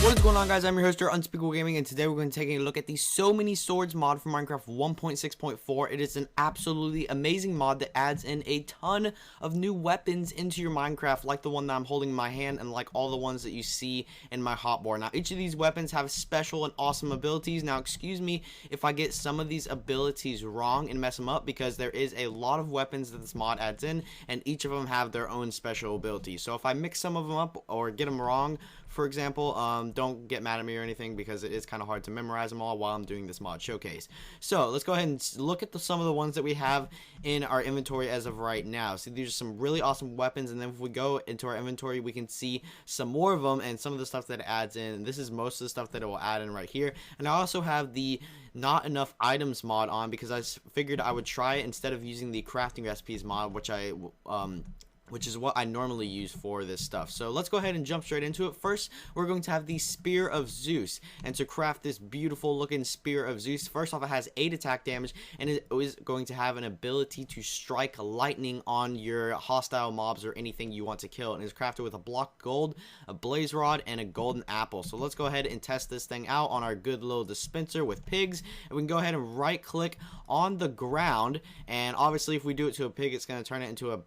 What is going on, guys? I'm your host, Unspeakable Gaming, and today we're going to take a look at the So Many Swords mod for Minecraft 1.6.4. It is an absolutely amazing mod that adds in a ton of new weapons into your Minecraft, like the one that I'm holding in my hand and like all the ones that you see in my hotbar. Now, each of these weapons have special and awesome abilities. Now, excuse me if I get some of these abilities wrong and mess them up, because there is a lot of weapons that this mod adds in, and each of them have their own special abilities. So if I mix some of them up or get them wrong, for example, don't get mad at me or anything, because it is kind of hard to memorize them all while I'm doing this mod showcase. So let's go ahead and look at some of the ones that we have in our inventory as of right now. So these are some really awesome weapons, and then if we go into our inventory, we can see some more of them and some of the stuff that it adds in. This is most of the stuff that it will add in right here. And I also have the not enough items mod on, because I figured I would try it instead of using the crafting recipes mod, which is what I normally use for this stuff. So let's go ahead and jump straight into it. First, we're going to have the Spear of Zeus. And to craft this beautiful looking Spear of Zeus, first off, it has 8 attack damage, and it is going to have an ability to strike lightning on your hostile mobs or anything you want to kill. And it's crafted with a block gold, a blaze rod, and a golden apple. So let's go ahead and test this thing out on our good little dispenser with pigs. And we can go ahead and right click on the ground, and obviously if we do it to a pig, it's going to turn it into a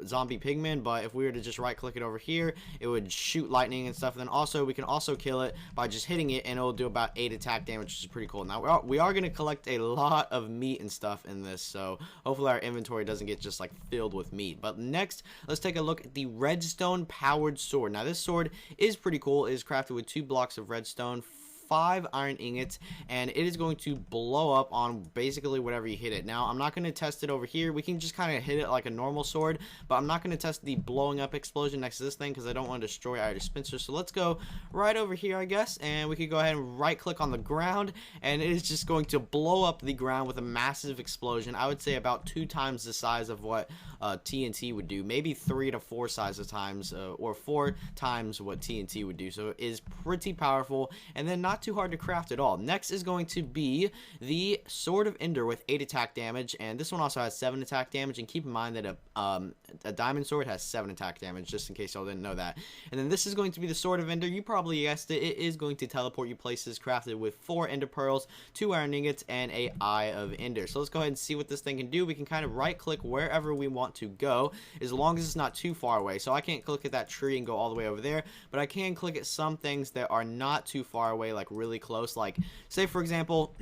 zombie pigman. But if we were to just right click it over here, it would shoot lightning and stuff. And then also we can also kill it by just hitting it, and it'll do about 8 attack damage, which is pretty cool. Now we are going to collect a lot of meat and stuff in this, so hopefully our inventory doesn't get just like filled with meat. But next, let's take a look at the redstone powered sword. Now this sword is pretty cool. It is crafted with 2 blocks of redstone, 5 iron ingots, and it is going to blow up on basically whatever you hit it. Now, I'm not going to test it over here. We can just kind of hit it like a normal sword, but I'm not going to test the blowing up explosion next to this thing, because I don't want to destroy our dispenser. So let's go right over here, I guess, and we could go ahead and right click on the ground, and it is just going to blow up the ground with a massive explosion. I would say about 2 times the size of what TNT would do, maybe 3 to 4 sizes times, or 4 times what TNT would do. So it is pretty powerful, and then not too hard to craft at all. Next is going to be the Sword of Ender with 8 attack damage, and this one also has 7 attack damage. And keep in mind that a diamond sword has 7 attack damage, just in case y'all didn't know that. And then this is going to be the Sword of Ender. You probably guessed it. It is going to teleport you places, crafted with 4 ender pearls, 2 iron ingots, and a Eye of Ender. So let's go ahead and see what this thing can do. We can kind of right click wherever we want to go, as long as it's not too far away. So I can't click at that tree and go all the way over there, but I can click at some things that are not too far away, like really close. Like, say for example,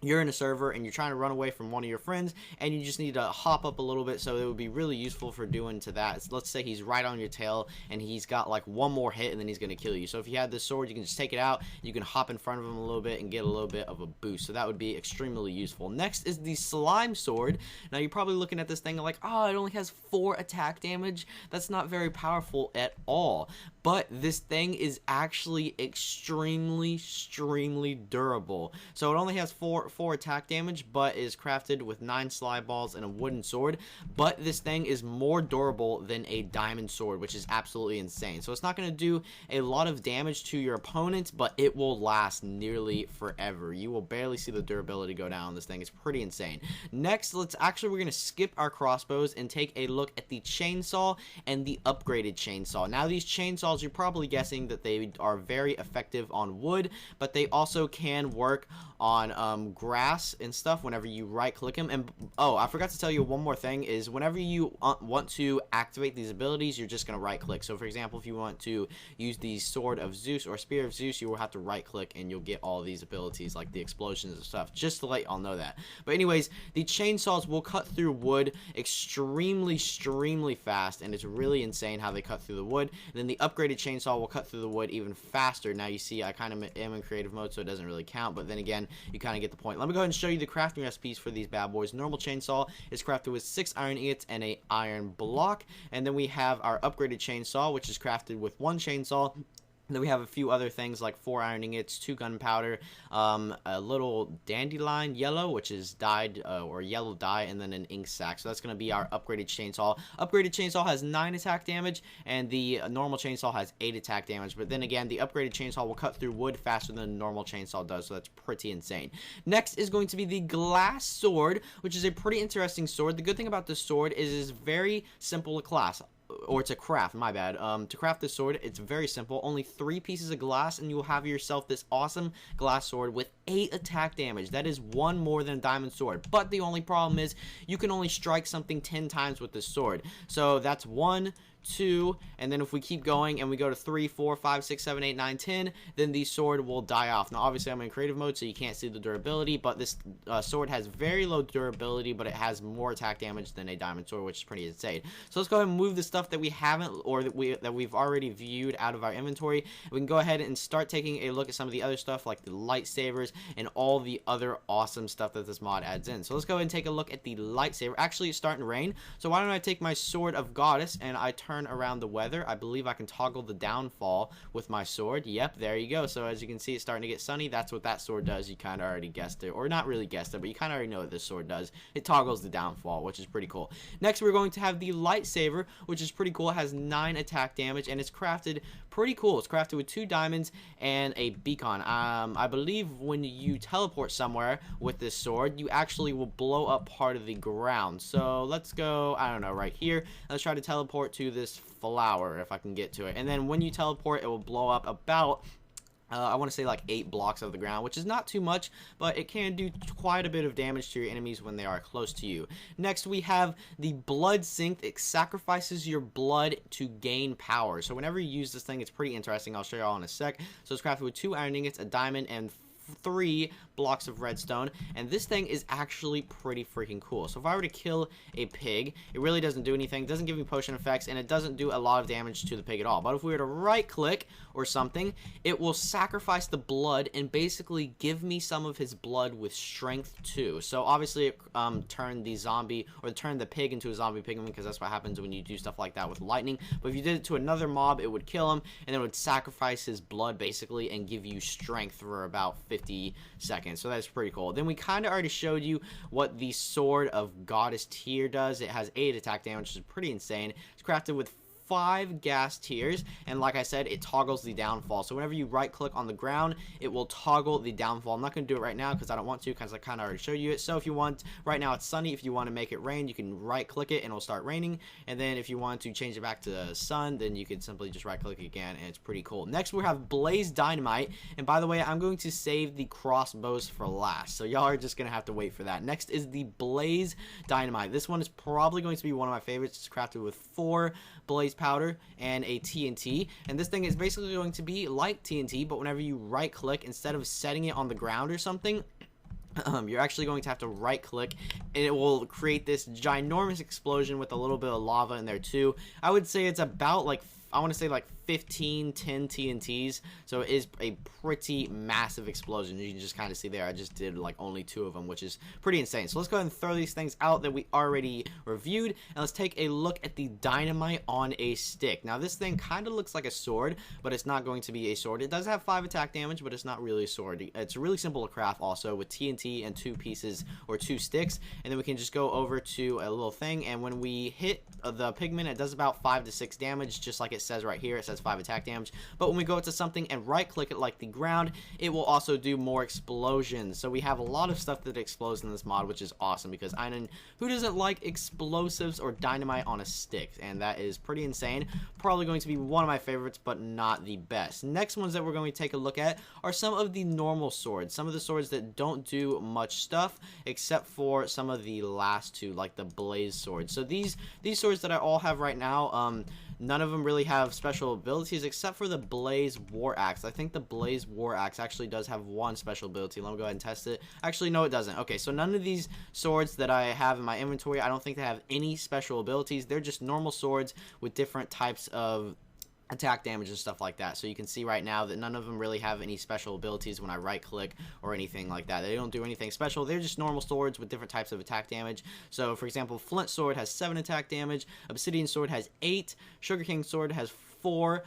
you're in a server and you're trying to run away from one of your friends, and you just need to hop up a little bit. So it would be really useful for doing to that. So let's say he's right on your tail and he's got like one more hit, and then he's going to kill you. So if you had this sword, you can just take it out, you can hop in front of him a little bit and get a little bit of a boost. So that would be extremely useful. Next is the slime sword. Now you're probably looking at this thing like, oh, it only has 4 attack damage. That's not very powerful at all. But this thing is actually extremely durable. So it only has 4 attack damage, but is crafted with 9 slime balls and a wooden sword. But this thing is more durable than a diamond sword, which is absolutely insane. So it's not going to do a lot of damage to your opponents, but it will last nearly forever. You will barely see the durability go down on this thing. It's pretty insane. Next, we're going to skip our crossbows and take a look at the chainsaw and the upgraded chainsaw. Now these chainsaws, you're probably guessing that they are very effective on wood, but they also can work on grass and stuff whenever you right click them. And oh, I forgot to tell you one more thing, is whenever you want to activate these abilities, you're just going to right click. So for example, if you want to use the Sword of Zeus or Spear of Zeus, you will have to right click and you'll get all these abilities like the explosions and stuff, just to let y'all know that. But anyways, the chainsaws will cut through wood extremely fast, and it's really insane how they cut through the wood. And then the upgraded chainsaw will cut through the wood even faster. Now you see I kind of am in creative mode, so it doesn't really count, but then again, you kind of get the point. Let me go ahead and show you the crafting recipes for these bad boys. Normal chainsaw is crafted with 6 iron ingots and a iron block, and then we have our upgraded chainsaw, which is crafted with 1 chainsaw. And then we have a few other things like 4 iron ingots, 2 gunpowder, a little dandelion yellow, which is dyed or yellow dye, and then an ink sac. So that's going to be our upgraded chainsaw. Upgraded chainsaw has 9 attack damage, and the normal chainsaw has 8 attack damage. But then again, the upgraded chainsaw will cut through wood faster than the normal chainsaw does, so that's pretty insane. Next is going to be the glass sword, which is a pretty interesting sword. The good thing about this sword is it's very simple to class. or to craft, my bad, to craft this sword, it's very simple. Only 3 pieces of glass, and you will have yourself this awesome glass sword with 8 attack damage. That is 1 more than a diamond sword. But the only problem is you can only strike something 10 times with this sword. So that's 1, 2, and then if we keep going and we go to 3, 4, 5, 6, 7, 8, 9, 10, then the sword will die off. Now obviously I'm in creative mode, so you can't see the durability, but this sword has very low durability, but it has more attack damage than a diamond sword, which is pretty insane. So let's go ahead and move the stuff that we haven't, or that we've already viewed, out of our inventory. We can go ahead and start taking a look at some of the other stuff, like the lightsabers and all the other awesome stuff that this mod adds in. So let's go ahead and take a look at the lightsaber. Actually, it's starting to rain, so why don't I take my sword of goddess and I turn around the weather. I believe I can toggle the downfall with my sword. Yep, there you go. So as you can see, it's starting to get sunny. That's what that sword does. You kind of already guessed it, or not really guessed it, but you kind of already know what this sword does. It toggles the downfall, which is pretty cool. Next, we're going to have the lightsaber, which is pretty cool. It has 9 attack damage, and it's crafted pretty cool. It's crafted with 2 diamonds and a beacon. I believe when you teleport somewhere with this sword, you actually will blow up part of the ground. So let's go, I don't know, right here. Let's try to teleport to this flower if I can get to it. And then when you teleport, it will blow up about I want to say like 8 blocks of the ground, which is not too much, but it can do quite a bit of damage to your enemies when they are close to you. Next, we have the blood sink. It sacrifices your blood to gain power. So whenever you use this thing, it's pretty interesting. I'll show you all in a sec. So it's crafted with 2 iron ingots, a diamond, and 3 blocks of redstone, and this thing is actually pretty freaking cool. So if I were to kill a pig, it really doesn't do anything, it doesn't give me potion effects, and it doesn't do a lot of damage to the pig at all. But if we were to right click or something, it will sacrifice the blood and basically give me some of his blood with strength too. So obviously it turned the zombie, or turned the pig into a zombie pigman, because that's what happens when you do stuff like that with lightning. But if you did it to another mob, it would kill him, and it would sacrifice his blood basically and give you strength for about 50 seconds. So that's pretty cool. Then we kind of already showed you what the sword of goddess tier does. It has 8 attack damage, which is pretty insane. It's crafted with 5 gas tiers, and like I said, it toggles the downfall. So whenever you right click on the ground, it will toggle the downfall. I'm not going to do it right now because I don't want to, because I kind of already showed you it. So if you want, right now it's sunny, if you want to make it rain, you can right click it and it'll start raining. And then if you want to change it back to the sun, then you can simply just right click again, and it's pretty cool. Next we have Blaze Dynamite, and by the way, I'm going to save the crossbows for last, so y'all are just going to have to wait for that. Next is the Blaze Dynamite. This one is probably going to be one of my favorites. It's crafted with 4 blaze powder and a TNT, and this thing is basically going to be like TNT, but whenever you right click, instead of setting it on the ground or something, you're actually going to have to right click, and it will create this ginormous explosion with a little bit of lava in there too. I would say it's about like, I want to say like 10 TNTs, so it is a pretty massive explosion. You can just kind of see there, I just did like only 2 of them, which is pretty insane. So let's go ahead and throw these things out that we already reviewed, and let's take a look at the dynamite on a stick. Now this thing kind of looks like a sword, but it's not going to be a sword. It does have 5 attack damage, but it's not really a sword. It's really simple to craft also, with TNT and 2 pieces or 2 sticks, and then we can just go over to a little thing, and when we hit the pigment, it does about 5 to 6 damage, just like it says right here. It says 5 attack damage, but when we go to something and right click it like the ground, it will also do more explosions. So we have a lot of stuff that explodes in this mod, which is awesome, because who doesn't like explosives or dynamite on a stick? And that is pretty insane. Probably going to be one of my favorites, but not the best. Next ones that we're going to take a look at are some of the normal swords, some of the swords that don't do much stuff, except for some of the last 2, like the blaze sword. So these swords that I all have right now, none of them really have special abilities except for the Blaze War Axe. I think the Blaze War Axe actually does have 1 special ability. Let me go ahead and test it. Actually, no, it doesn't. Okay, so none of these swords that I have in my inventory, I don't think they have any special abilities. They're just normal swords with different types of attack damage and stuff like that. So you can see right now that none of them really have any special abilities when I right click or anything like that. They don't do anything special. They're just normal swords with different types of attack damage. So for example, Flint Sword has 7 attack damage, Obsidian Sword has 8, Sugarcane Sword has 4,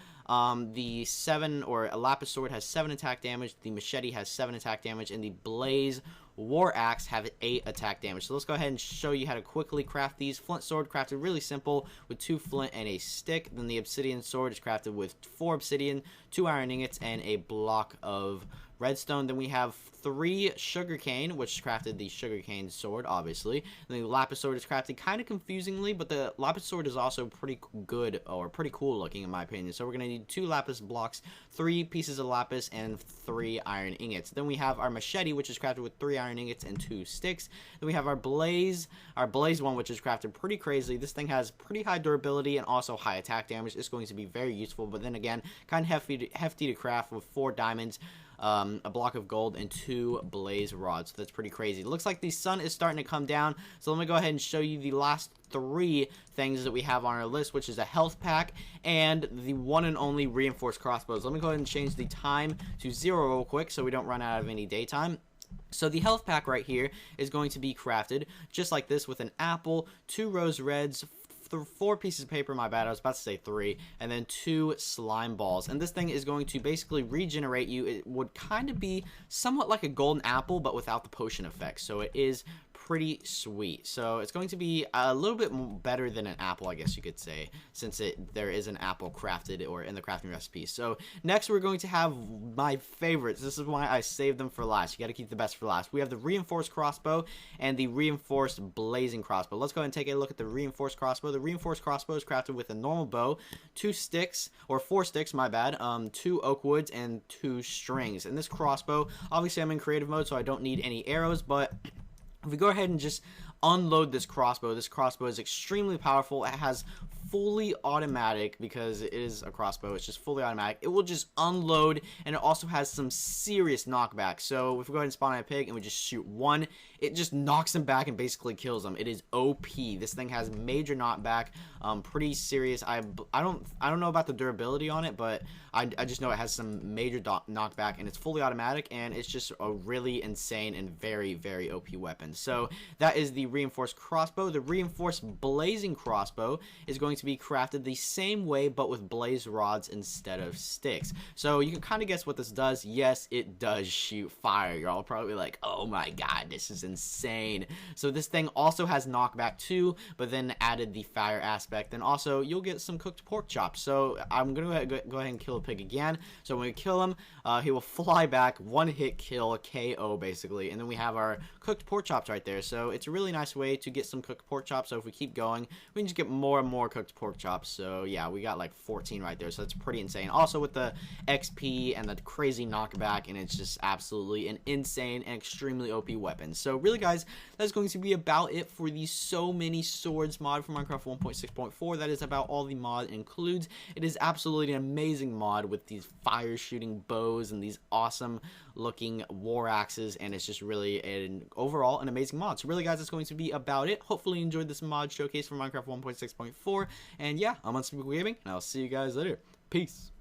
the 7 or a Lapis Sword has 7 attack damage, the Machete has 7 attack damage, and the Blaze War Axe have 8 attack damage. So let's go ahead and show you how to quickly craft these. Flint Sword crafted really simple with 2 flint and a stick. Then the Obsidian Sword is crafted with 4 obsidian, 2 iron ingots, and a block of redstone. Then we have 3 sugarcane, which crafted the sugarcane sword, obviously. And the lapis sword is crafted kind of confusingly, but the lapis sword is also pretty good, or pretty cool looking in my opinion. So we're going to need 2 lapis blocks, 3 pieces of lapis, and 3 iron ingots. Then we have our machete, which is crafted with 3 iron ingots and 2 sticks. Then we have our blaze one, which is crafted pretty crazy. This thing has pretty high durability and also high attack damage. It's going to be very useful, but then again, kind of hefty to craft with 4 diamonds, a block of gold, and 2 blaze rods. So that's pretty crazy. It looks like the sun is starting to come down, so let me go ahead and show you the last 3 things that we have on our list, which is a health pack and the one and only reinforced crossbows. Let me go ahead and change the time to 0 real quick so we don't run out of any daytime. So the health pack right here is going to be crafted just like this, with an apple, 2 rose reds, 4 pieces of paper, my bad, I was about to say 3, and then 2 slime balls. And this thing is going to basically regenerate you. It would kind of be somewhat like a golden apple, but without the potion effect. So it is pretty sweet. So it's going to be a little bit better than an apple, I guess you could say, since there is an apple crafted or in the crafting recipe. So next we're going to have my favorites. This is why I saved them for last. You got to keep the best for last. We have the reinforced crossbow and the reinforced blazing crossbow. Let's go ahead and take a look at the reinforced crossbow. The reinforced crossbow is crafted with a normal bow, 2 sticks, or 4 sticks, my bad, 2 oak woods, and 2 strings. And this crossbow, obviously I'm in creative mode, so I don't need any arrows, but if we go ahead and just unload this crossbow is extremely powerful. It has fully automatic, because it is a crossbow, it's just fully automatic. It will just unload, and it also has some serious knockback. So if we go ahead and spawn a pig and we just shoot 1, it just knocks him back and basically kills him. It is OP. This thing has major knockback, pretty serious. I don't know about the durability on it, but I just know it has some major knockback, and it's fully automatic, and it's just a really insane and very, very OP weapon. So that is the reinforced crossbow. The reinforced blazing crossbow is going to be crafted the same way, but with blaze rods instead of sticks. So you can kind of guess what this does. Yes, it does shoot fire. You're all probably like, oh my god, this is insane. So this thing also has knockback too, but then added the fire aspect. And also you'll get some cooked pork chops. So I'm gonna go ahead and kill a pig again. So when we kill him, he will fly back, 1-hit kill, KO basically, and then we have our cooked pork chops right there. So it's a really nice way to get some cooked pork chops. So if we keep going, we can just get more and more cooked pork chops. So yeah, we got like 14 right there, so that's pretty insane. Also with the XP and the crazy knockback, and it's just absolutely an insane and extremely OP weapon. So really guys, that's going to be about it for the So Many Swords mod for Minecraft 1.6.4. That is about all the mod includes. It is absolutely an amazing mod with these fire shooting bows and these awesome looking war axes, and it's just really overall an amazing mod. So really guys, that's going to be about it. Hopefully you enjoyed this mod showcase for Minecraft 1.6.4, and yeah, I'm Untitled Gaming, and I'll see you guys later. Peace.